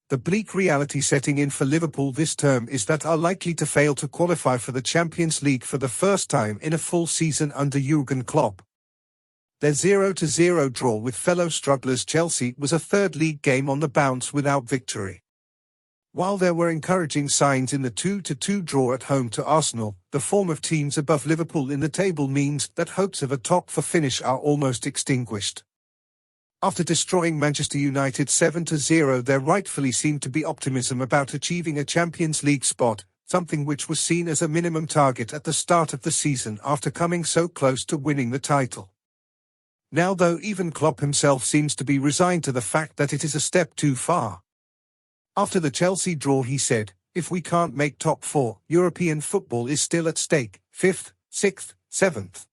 The bleak reality setting in for Liverpool this term is that are likely to fail to qualify for the Champions League for the first time in a full season under Jurgen Klopp. Their 0-0 draw with fellow strugglers Chelsea was a third league game on the bounce without victory. While there were encouraging signs in the 2-2 draw at home to Arsenal, the form of teams above Liverpool in the table means that hopes of a top-4 finish are almost extinguished. After destroying Manchester United 7-0, there rightfully seemed to be optimism about achieving a Champions League spot, something which was seen as a minimum target at the start of the season after coming so close to winning the title. Now though, even Klopp himself seems to be resigned to the fact that it is a step too far. After the Chelsea draw he said, "If we can't make top 4, European football is still at stake, 5th, 6th, 7th.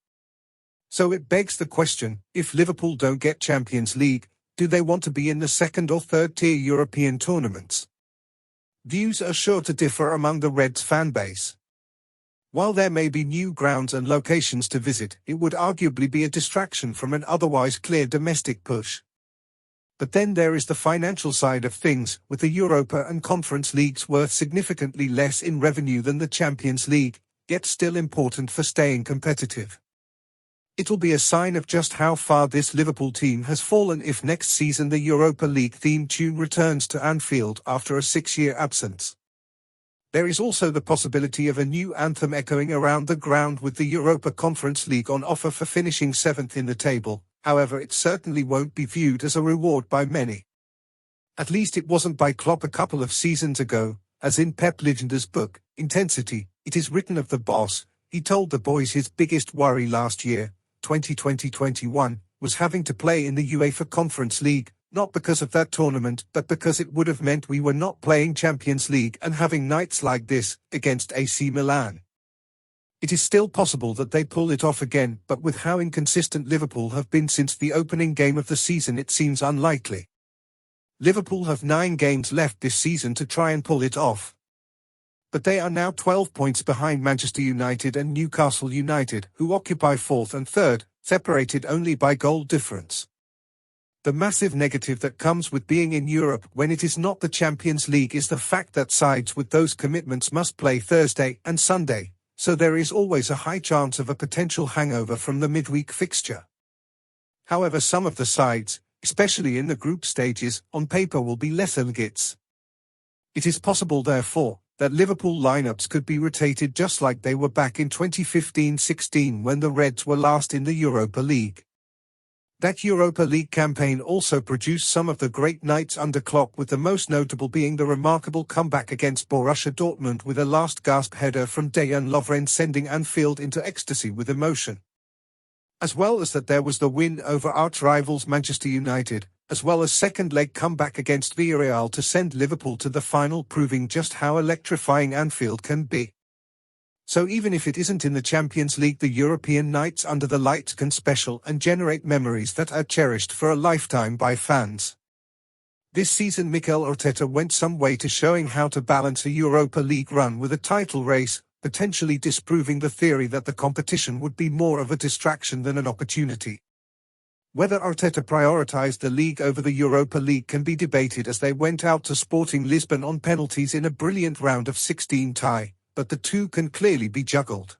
So it begs the question, if Liverpool don't get Champions League, do they want to be in the second or third tier European tournaments?" Views are sure to differ among the Reds fan base. While there may be new grounds and locations to visit, it would arguably be a distraction from an otherwise clear domestic push. But then there is the financial side of things, with the Europa and Conference Leagues worth significantly less in revenue than the Champions League, yet still important for staying competitive. It'll be a sign of just how far this Liverpool team has fallen if next season the Europa League theme tune returns to Anfield after a 6-year absence. There is also the possibility of a new anthem echoing around the ground with the Europa Conference League on offer for finishing 7th in the table. However, it certainly won't be viewed as a reward by many. At least it wasn't by Klopp a couple of seasons ago, as in Pep Legenda's book, Intensity, it is written of the boss. He told the boys his biggest worry last year, 2020-21, was having to play in the UEFA Conference League, not because of that tournament but because it would have meant we were not playing Champions League and having nights like this, against AC Milan. It is still possible that they pull it off again, but with how inconsistent Liverpool have been since the opening game of the season it seems unlikely. Liverpool have 9 games left this season to try and pull it off. But they are now 12 points behind Manchester United and Newcastle United, who occupy 4th and 3rd, separated only by goal difference. The massive negative that comes with being in Europe when it is not the Champions League is the fact that sides with those commitments must play Thursday and Sunday, so there is always a high chance of a potential hangover from the midweek fixture. However, some of the sides, especially in the group stages, on paper will be lesser gits. It is possible, therefore, that Liverpool lineups could be rotated just like they were back in 2015-16 when the Reds were last in the Europa League. That Europa League campaign also produced some of the great nights under Klopp, with the most notable being the remarkable comeback against Borussia Dortmund with a last-gasp header from Dejan Lovren sending Anfield into ecstasy with emotion. As well as that, there was the win over arch-rivals Manchester United, as well as second-leg comeback against Villarreal to send Liverpool to the final, proving just how electrifying Anfield can be. So even if it isn't in the Champions League, the European nights under the lights can special and generate memories that are cherished for a lifetime by fans. This season Mikel Arteta went some way to showing how to balance a Europa League run with a title race, potentially disproving the theory that the competition would be more of a distraction than an opportunity. Whether Arteta prioritized the league over the Europa League can be debated, as they went out to Sporting Lisbon on penalties in a brilliant round of 16 tie, but the two can clearly be juggled.